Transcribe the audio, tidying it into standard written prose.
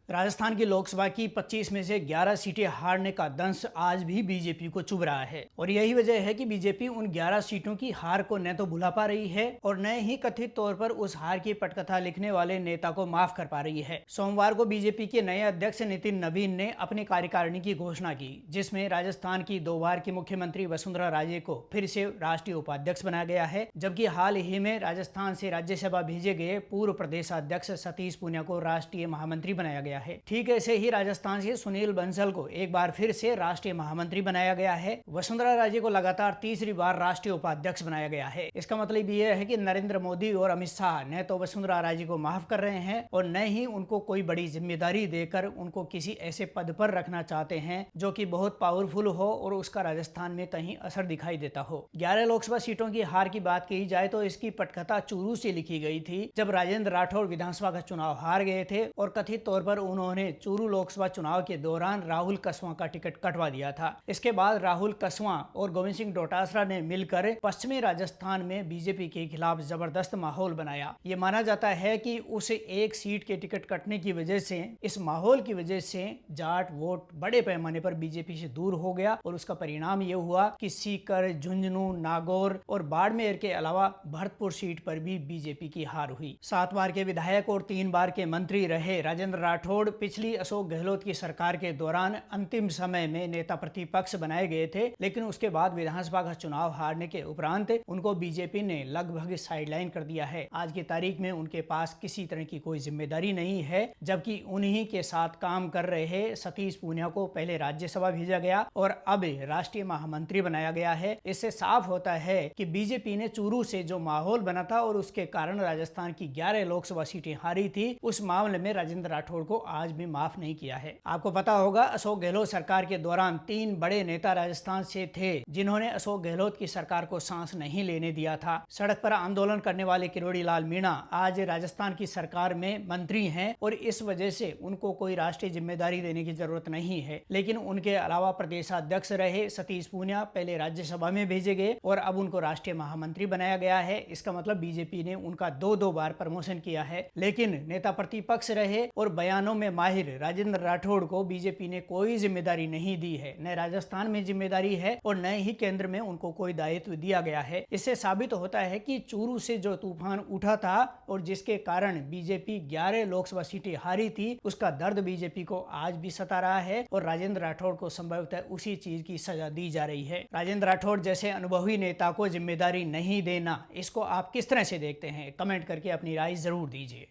राजस्थान की लोकसभा की 25 में से 11 सीटें हारने का दंश आज भी बीजेपी को चुभ रहा है और यही वजह है कि बीजेपी उन 11 सीटों की हार को न तो भुला पा रही है और न ही कथित तौर पर उस हार की पटकथा लिखने वाले नेता को माफ कर पा रही है। सोमवार को बीजेपी के नए अध्यक्ष नितिन नवीन ने अपनी कार्यकारिणी की घोषणा की, जिसमें राजस्थान की 2 बार की मुख्यमंत्री वसुंधरा राजे को फिर से राष्ट्रीय उपाध्यक्ष बनाया गया है, जबकि हाल ही में राजस्थान से राज्यसभा भेजे गए पूर्व प्रदेशाध्यक्ष सतीश पूनिया को राष्ट्रीय महामंत्री बनाया गया है। ठीक ऐसे ही राजस्थान से सुनील बंसल को एक बार फिर से राष्ट्रीय महामंत्री बनाया गया है। वसुंधरा राजे को लगातार तीसरी बार राष्ट्रीय उपाध्यक्ष बनाया गया है। इसका मतलब यह है कि नरेंद्र मोदी और अमित शाह न तो वसुंधरा राजे को माफ कर रहे हैं और न ही उनको कोई बड़ी जिम्मेदारी देकर उनको किसी ऐसे पद पर रखना चाहते हैं जो कि बहुत पावरफुल हो और उसका राजस्थान में कहीं असर दिखाई देता हो। 11 लोकसभा सीटों की हार की बात की जाए तो इसकी पटकथा चूरू से लिखी गई थी, जब राजेंद्र राठौड़ विधानसभा का चुनाव हार गए थे और कथित तौर पर उन्होंने चूरू लोकसभा चुनाव के दौरान राहुल कसवां का टिकट कटवा दिया था। इसके बाद राहुल कसवां और गोविंद सिंह डोटासरा ने मिलकर पश्चिमी राजस्थान में बीजेपी के खिलाफ जबरदस्त माहौल बनाया। ये माना जाता है कि उस एक सीट के टिकट कटने की वजह से, इस माहौल की वजह से जाट वोट बड़े पैमाने पर बीजेपी से दूर हो गया और उसका परिणाम ये हुआ कि सीकर, झुंझुनू, नागौर और बाड़मेर के अलावा भरतपुर सीट पर भी बीजेपी की हार हुई। 7 बार के विधायक और 3 बार के मंत्री रहे राजेंद्र राठौड़ पिछली अशोक गहलोत की सरकार के दौरान अंतिम समय में नेता प्रतिपक्ष बनाए गए थे, लेकिन उसके बाद विधानसभा का चुनाव हारने के उपरांत उनको बीजेपी ने लगभग साइडलाइन कर दिया है। आज की तारीख में उनके पास किसी तरह की कोई जिम्मेदारी नहीं है, जबकि उन्हीं के साथ काम कर रहे सतीश पूनिया को पहले राज्यसभा भेजा गया और अब राष्ट्रीय महामंत्री बनाया गया है। इससे साफ होता है कि बीजेपी ने चूरू से जो माहौल बना था और उसके कारण राजस्थान की 11 लोकसभा सीटें हारी थी, उस मामले में राजेंद्र राठौड़ को आज भी माफ नहीं किया है। आपको पता होगा, अशोक गहलोत सरकार के दौरान 3 बड़े नेता राजस्थान से थे जिन्होंने अशोक गहलोत की सरकार को सांस नहीं लेने दिया था। सड़क पर आंदोलन करने वाले किरोड़ी लाल मीणा आज राजस्थान की सरकार में मंत्री हैं और इस वजह से उनको कोई राष्ट्रीय जिम्मेदारी देने की जरूरत नहीं है। लेकिन उनके अलावा प्रदेशाध्यक्ष रहे सतीश पूनिया पहले राज्यसभा में भेजे गए और अब उनको राष्ट्रीय महामंत्री बनाया गया है। इसका मतलब बीजेपी ने उनका 2 बार प्रमोशन किया है। लेकिन नेता प्रतिपक्ष रहे और बयानों में माहिर राजेंद्र राठौड़ को बीजेपी ने कोई जिम्मेदारी नहीं दी है, न राजस्थान में जिम्मेदारी है और न ही केंद्र में उनको कोई दायित्व दिया गया है। इससे साबित होता है कि चूरू से जो तूफान उठा था और जिसके कारण बीजेपी 11 लोकसभा सीटें हारी थी, उसका दर्द बीजेपी को आज भी सता रहा है और राजेंद्र राठौड़ को संभवतः उसी चीज की सजा दी जा रही है। राजेंद्र राठौड़ जैसे अनुभवी नेता को जिम्मेदारी नहीं देना, इसको आप किस तरह से देखते हैं? कमेंट करके अपनी राय जरूर दीजिए।